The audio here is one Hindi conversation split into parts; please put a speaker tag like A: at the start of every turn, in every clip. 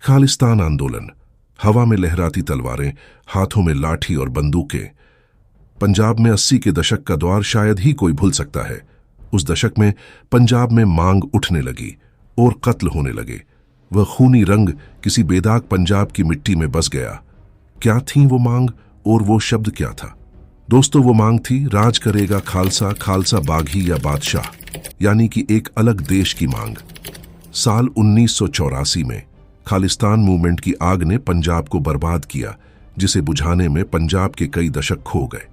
A: खालिस्तान आंदोलन, हवा में लहराती तलवारें, हाथों में लाठी और बंदूकें। पंजाब में 80 के दशक का दौर शायद ही कोई भूल सकता है। उस दशक में पंजाब में मांग उठने लगी और कत्ल होने लगे। वह खूनी रंग किसी बेदाग पंजाब की मिट्टी में बस गया। क्या थी वो मांग और वो शब्द क्या था? दोस्तों, वो मांग थी राज करेगा खालसा, खालसा बागी या बादशाह, यानी कि एक अलग देश की मांग। साल 1984 में खालिस्तान मूवमेंट की आग ने पंजाब को बर्बाद किया, जिसे बुझाने में पंजाब के कई दशक खो गए।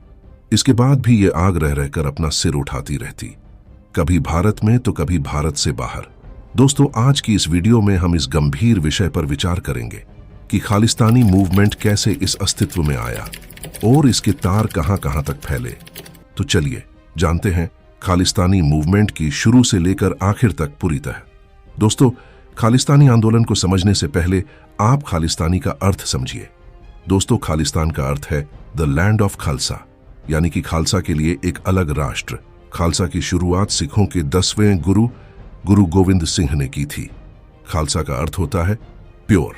A: इसके बाद भी ये आग रह रहकर अपना सिर उठाती रहती, कभी भारत में तो कभी भारत से बाहर। दोस्तों, आज की इस वीडियो में हम इस गंभीर विषय पर विचार करेंगे कि खालिस्तानी मूवमेंट कैसे इस अस्तित्व में आया और इसके तार कहां कहां तक फैले। तो चलिए जानते हैं खालिस्तानी मूवमेंट की शुरू से लेकर आखिर तक पूरी तरह। दोस्तों, खालिस्तानी आंदोलन को समझने से पहले आप खालिस्तानी का अर्थ समझिए। दोस्तों, खालिस्तान का अर्थ है द लैंड ऑफ खालसा, यानी कि खालसा के लिए एक अलग राष्ट्र। खालसा की शुरुआत सिखों के 10वें गुरु गोविंद सिंह ने की थी। खालसा का अर्थ होता है प्योर,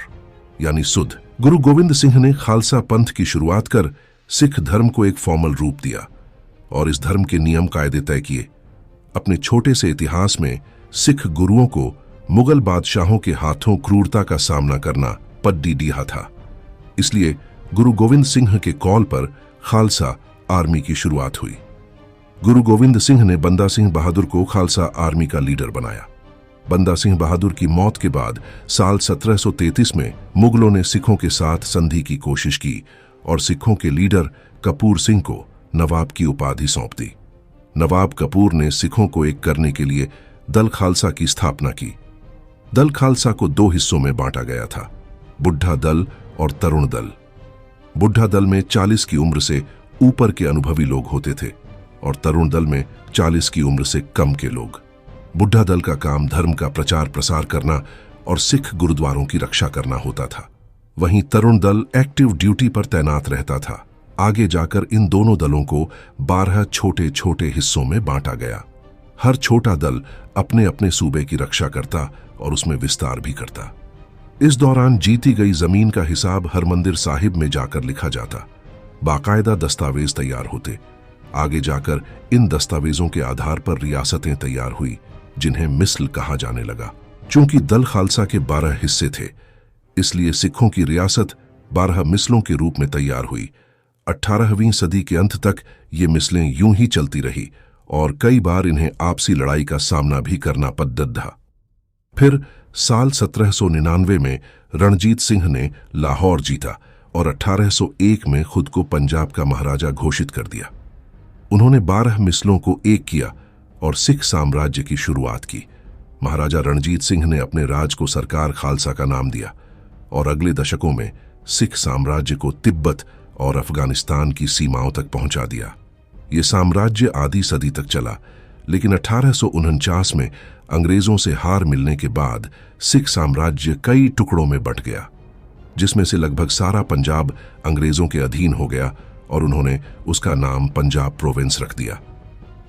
A: यानी शुद्ध। गुरु गोविंद सिंह ने खालसा पंथ की शुरुआत कर सिख धर्म को एक फॉर्मल रूप दिया और इस धर्म के नियम कायदे तय किए। अपने छोटे से इतिहास में सिख गुरुओं को मुगल बादशाहों के हाथों क्रूरता का सामना करना पड्डी डीहा था। इसलिए गुरु गोविंद सिंह के कॉल पर खालसा आर्मी की शुरुआत हुई। गुरु गोविंद सिंह ने बंदा सिंह बहादुर को खालसा आर्मी का लीडर बनाया। बंदा सिंह बहादुर की मौत के बाद साल 1733 में मुगलों ने सिखों के साथ संधि की कोशिश की और सिखों के लीडर कपूर सिंह को नवाब की उपाधि सौंप दी। नवाब कपूर ने सिखों को एक करने के लिए दल खालसा की स्थापना की। दल खालसा को 2 हिस्सों में बांटा गया था, बुढ़ा दल और तरुण दल। बुढ़ा दल में 40 की उम्र से ऊपर के अनुभवी लोग होते थे और तरुण दल में 40 की उम्र से कम के लोग। बुढ़ा दल का काम धर्म का प्रचार प्रसार करना और सिख गुरुद्वारों की रक्षा करना होता था। वहीं तरुण दल एक्टिव ड्यूटी पर तैनात रहता था। आगे जाकर इन दोनों दलों को 12 छोटे छोटे हिस्सों में बांटा गया। हर छोटा दल अपने अपने सूबे की रक्षा करता और उसमें विस्तार भी करता। इस दौरान जीती गई जमीन का हिसाब हरमंदिर साहिब में जाकर लिखा जाता। बाकायदा दस्तावेज तैयार होते। आगे जाकर इन दस्तावेजों के आधार पर रियासतें तैयार हुई, जिन्हें मिस्ल कहा जाने लगा। चूंकि दल खालसा के 12 हिस्से थे, इसलिए सिखों की रियासत 12 मिसलों के रूप में तैयार हुई। 18वीं सदी के अंत तक ये मिसलें यूं ही चलती रही और कई बार इन्हें आपसी लड़ाई का सामना भी करना पड़ता। फिर साल 1799 में रणजीत सिंह ने लाहौर जीता और 1801 में खुद को पंजाब का महाराजा घोषित कर दिया। उन्होंने 12 मिसलों को एक किया और सिख साम्राज्य की शुरुआत की। महाराजा रणजीत सिंह ने अपने राज को सरकार खालसा का नाम दिया और अगले दशकों में सिख साम्राज्य को तिब्बत और अफगानिस्तान की सीमाओं तक पहुंचा दिया। ये साम्राज्य आधी सदी तक चला, लेकिन 1849 में अंग्रेजों से हार मिलने के बाद सिख साम्राज्य कई टुकड़ों में बंट गया, जिसमें से लगभग सारा पंजाब अंग्रेजों के अधीन हो गया और उन्होंने उसका नाम पंजाब प्रोविंस रख दिया।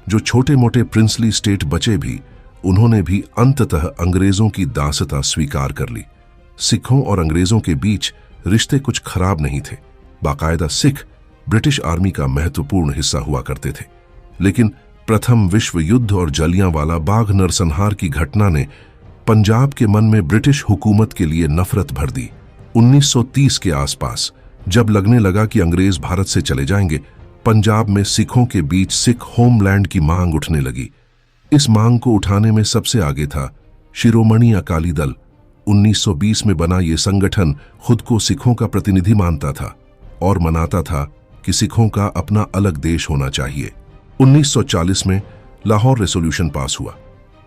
A: जो छोटे मोटे प्रिंसली स्टेट बचे भी, उन्होंने भी अंततः अंग्रेजों की दासता स्वीकार कर ली। सिखों और अंग्रेजों के बीच रिश्ते कुछ खराब नहीं थे। बाकायदा सिख ब्रिटिश आर्मी का महत्वपूर्ण हिस्सा हुआ करते थे, लेकिन प्रथम विश्व युद्ध और जलियांवाला बाग नरसंहार की घटना ने पंजाब के मन में ब्रिटिश हुकूमत के लिए नफरत भर दी। 1930 के आसपास जब लगने लगा कि अंग्रेज भारत से चले जाएंगे, पंजाब में सिखों के बीच सिख होमलैंड की मांग उठने लगी। इस मांग को उठाने में सबसे आगे था शिरोमणि अकाली दल। 1920 में बना ये संगठन खुद को सिखों का प्रतिनिधि मानता था और मनाता था कि सिखों का अपना अलग देश होना चाहिए। 1940 में लाहौर रेसोल्यूशन पास हुआ,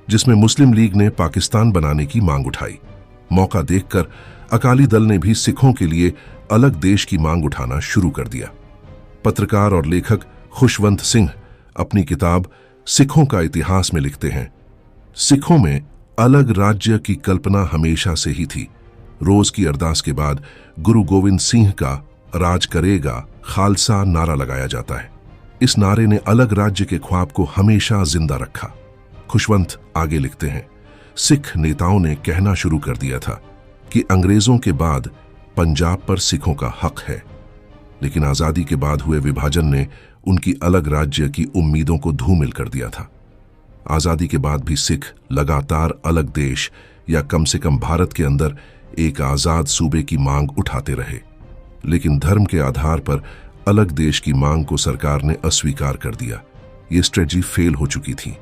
A: जिसमें मुस्लिम लीग ने पाकिस्तान बनाने की मांग उठाई। मौका देखकर अकाली दल ने भी सिखों के लिए अलग देश की मांग उठाना शुरू कर दिया। पत्रकार और लेखक खुशवंत सिंह अपनी किताब सिखों का इतिहास में लिखते हैं, सिखों में अलग राज्य की कल्पना हमेशा से ही थी। रोज की अरदास के बाद गुरु गोविंद सिंह का राज करेगा खालसा नारा लगाया जाता है। इस नारे ने अलग राज्य के ख्वाब को हमेशा जिंदा रखा। खुशवंत आगे लिखते हैं, सिख नेताओं ने कहना शुरू कर दिया था, कि अंग्रेजों के बाद पंजाब पर सिखों का हक है, लेकिन आजादी के बाद हुए विभाजन ने उनकी अलग राज्य की उम्मीदों को धूमिल कर दिया था। आजादी के बाद भी सिख लगातार अलग देश या कम से कम भारत के अंदर एक आजाद सूबे की मांग उठाते रहे, लेकिन धर्म के आधार पर अलग देश की मांग को सरकार ने अस्वीकार कर दिया। ये स्ट्रेटजी फेल हो चुकी थी।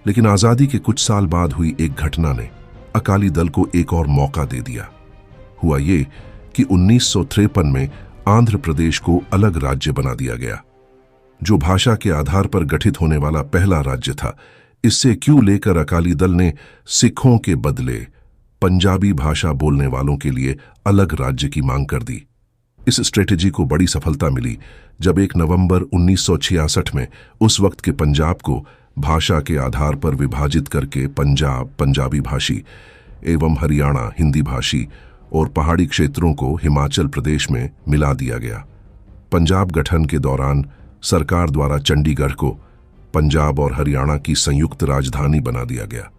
A: लेकिन आजादी के कुछ साल बाद हुई एक घटना ने अकाली दल को एक और मौका दे दिया। हुआ ये कि 1953 में आंध्र प्रदेश को अलग राज्य बना दिया गया, जो भाषा के आधार पर गठित होने वाला पहला राज्य था। इससे क्यों लेकर अकाली दल ने सिखों के बदले पंजाबी भाषा बोलने वालों के लिए अलग राज्य की मांग कर दी। इस स्ट्रेटेजी को बड़ी सफलता मिली जब 1 नवंबर 1966 में उस वक्त के पंजाब को भाषा के आधार पर विभाजित करके पंजाब पंजाबी भाषी एवं हरियाणा हिंदी भाषी और पहाड़ी क्षेत्रों को हिमाचल प्रदेश में मिला दिया गया। पंजाब गठन के दौरान सरकार द्वारा चंडीगढ़ को पंजाब और हरियाणा की संयुक्त राजधानी बना दिया गया।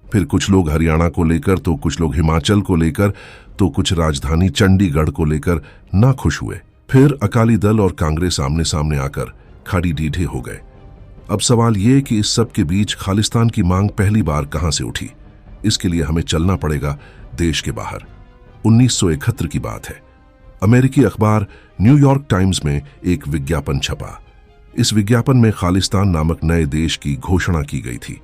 A: फिर कुछ लोग हरियाणा को लेकर तो कुछ लोग हिमाचल को लेकर तो कुछ राजधानी चंडीगढ़ को लेकर ना खुश हुए। फिर अकाली दल और कांग्रेस आमने सामने आकर खड़ी डीढे हो गए। अब सवाल ये कि इस सब के बीच खालिस्तान की मांग पहली बार कहां से उठी? इसके लिए हमें चलना पड़ेगा देश के बाहर। 1971 की बात है। अमेरिकी अखबार न्यूयॉर्क टाइम्स में एक विज्ञापन छपा। इस विज्ञापन में खालिस्तान नामक नए देश की घोषणा की गई थी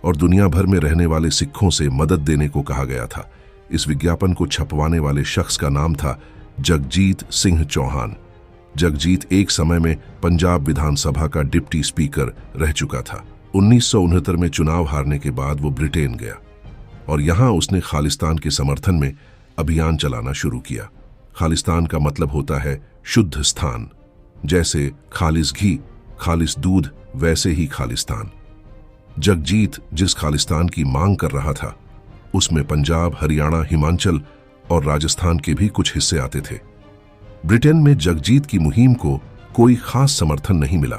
A: और दुनिया भर में रहने वाले सिखों से मदद देने को कहा गया था। इस विज्ञापन को छपवाने वाले शख्स का नाम था जगजीत सिंह चौहान। जगजीत एक समय में पंजाब विधानसभा का डिप्टी स्पीकर रह चुका था। 1969 में चुनाव हारने के बाद वो ब्रिटेन गया और यहां उसने खालिस्तान के समर्थन में अभियान चलाना शुरू किया। खालिस्तान का मतलब होता है शुद्ध स्थान, जैसे खालिस घी, खालिस दूध, वैसे ही खालिस्तान। जगजीत जिस खालिस्तान की मांग कर रहा था उसमें पंजाब, हरियाणा, हिमाचल और राजस्थान के भी कुछ हिस्से आते थे। ब्रिटेन में जगजीत की मुहिम को कोई खास समर्थन नहीं मिला।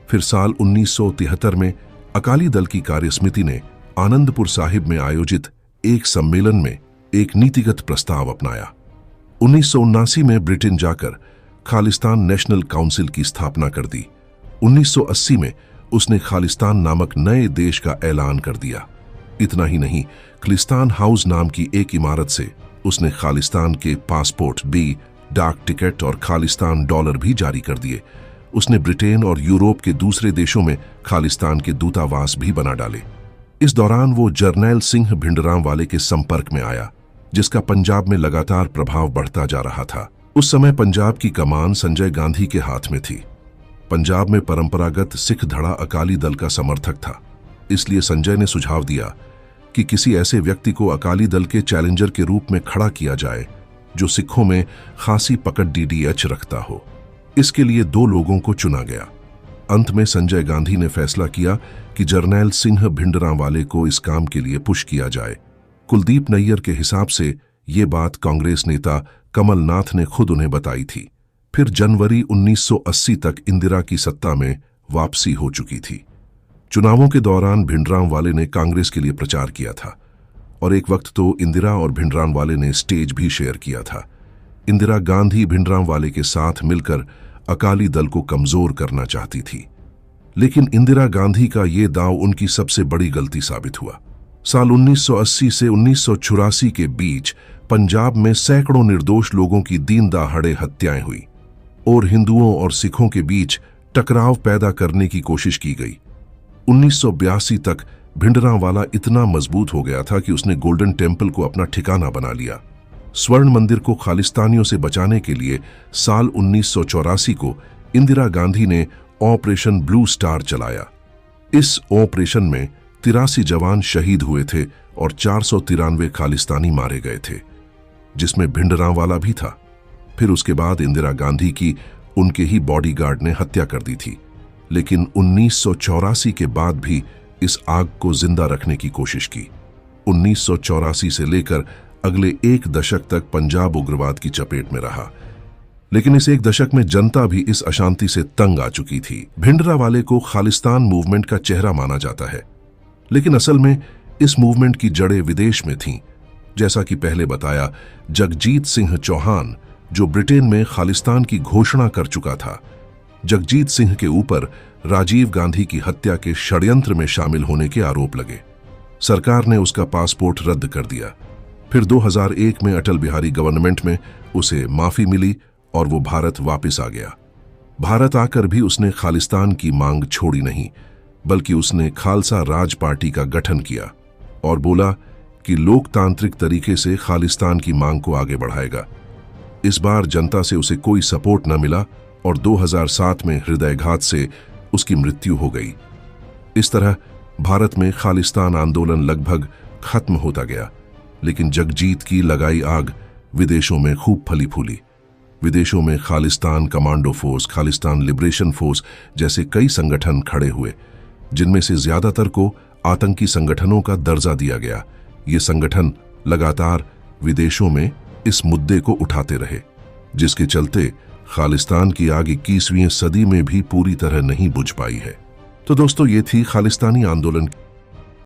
A: फिर साल 1973 में अकाली दल की कार्यसमिति ने आनंदपुर साहिब में आयोजित एक सम्मेलन में एक नीतिगत प्रस्ताव अपनाया। 1979 में ब्रिटेन जाकर खालिस्तान नेशनल काउंसिल की स्थापना कर दी। 1980 में उसने खालिस्तान नामक नए देश का ऐलान कर दिया। इतना ही नहीं, खालिस्तान हाउस नाम की एक इमारत से उसने खालिस्तान के पासपोर्ट भी, डाक टिकट और खालिस्तान डॉलर भी जारी कर दिए। उसने ब्रिटेन और यूरोप के दूसरे देशों में खालिस्तान के दूतावास भी बना डाले। इस दौरान वो जरनैल सिंह भिंडरांवाले के संपर्क में आया, जिसका पंजाब में लगातार प्रभाव बढ़ता जा रहा था। उस समय पंजाब की कमान संजय गांधी के हाथ में थी। पंजाब में परंपरागत सिख धड़ा अकाली दल का समर्थक था, इसलिए संजय ने सुझाव दिया कि किसी ऐसे व्यक्ति को अकाली दल के चैलेंजर के रूप में खड़ा किया जाए जो सिखों में खासी पकड़ DDH रखता हो। इसके लिए 2 लोगों को चुना गया। अंत में संजय गांधी ने फैसला किया कि जरनैल सिंह भिंडरांवाले को इस काम के लिए पुश किया जाए। कुलदीप नैयर के हिसाब से ये बात कांग्रेस नेता कमलनाथ ने खुद उन्हें बताई थी। फिर जनवरी 1980 तक इंदिरा की सत्ता में वापसी हो चुकी थी। चुनावों के दौरान भिंडरांवाले ने कांग्रेस के लिए प्रचार किया था और एक वक्त तो इंदिरा और भिंडरांवाले ने स्टेज भी शेयर किया था। इंदिरा गांधी भिंडरांवाले के साथ मिलकर अकाली दल को कमजोर करना चाहती थी, लेकिन इंदिरा गांधी का ये दांव उनकी सबसे बड़ी गलती साबित हुआ। साल 1980 से 1984 के बीच पंजाब में सैकड़ों निर्दोष लोगों की दीन दहाड़े हत्याएं हुई और हिंदुओं और सिखों के बीच टकराव पैदा करने की कोशिश की गई। 1982 तक भिंडरांवाला इतना मजबूत हो गया था कि उसने गोल्डन टेम्पल को अपना ठिकाना बना लिया। स्वर्ण मंदिर को खालिस्तानियों से बचाने के लिए साल 1984 को इंदिरा गांधी ने ऑपरेशन ब्लू स्टार चलाया। इस ऑपरेशन में 83 जवान शहीद हुए थे और 493 खालिस्तानी मारे गए थे, जिसमें भिंडरांवाला भी था। फिर उसके बाद इंदिरा गांधी की उनके ही बॉडीगार्ड ने हत्या कर दी थी, लेकिन 1984 के बाद भी इस आग को जिंदा रखने की कोशिश की। 1984 से लेकर अगले 1 दशक तक पंजाब उग्रवाद की चपेट में रहा, लेकिन इस 1 दशक में जनता भी इस अशांति से तंग आ चुकी थी। भिंडरांवाले को खालिस्तान मूवमेंट का चेहरा माना जाता है, लेकिन असल में इस मूवमेंट की जड़ें विदेश में थीं जैसा कि पहले बताया, जगजीत सिंह चौहान, जो ब्रिटेन में खालिस्तान की घोषणा कर चुका था। जगजीत सिंह के ऊपर राजीव गांधी की हत्या के षड्यंत्र में शामिल होने के आरोप लगे। सरकार ने उसका पासपोर्ट रद्द कर दिया। फिर 2001 में अटल बिहारी गवर्नमेंट में उसे माफी मिली और वो भारत वापस आ गया। भारत आकर भी उसने खालिस्तान की मांग छोड़ी नहीं, बल्कि उसने खालसा राज पार्टी का गठन किया और बोला कि लोकतांत्रिक तरीके से खालिस्तान की मांग को आगे बढ़ाएगा। इस बार जनता से उसे कोई सपोर्ट न मिला और 2007 में हृदयघात से उसकी मृत्यु हो गई। इस तरह भारत में खालिस्तान आंदोलन लगभग खत्म होता गया, लेकिन जगजीत की लगाई आग विदेशों में खूब फली फूली। विदेशों में Khalistan commando force, Khalistan liberation force जैसे कई संगठन खड़े हुए, जिनमें से ज्यादातर को आतंकी संगठनों का दर्जा दिया गया। ये संगठन लगातार विदेशों में इस मुद्दे को उठाते रहे, जिसके चलते खालिस्तान की आग 21वीं सदी में भी पूरी तरह नहीं बुझ पाई है। तो दोस्तों, ये थी खालिस्तानी आंदोलन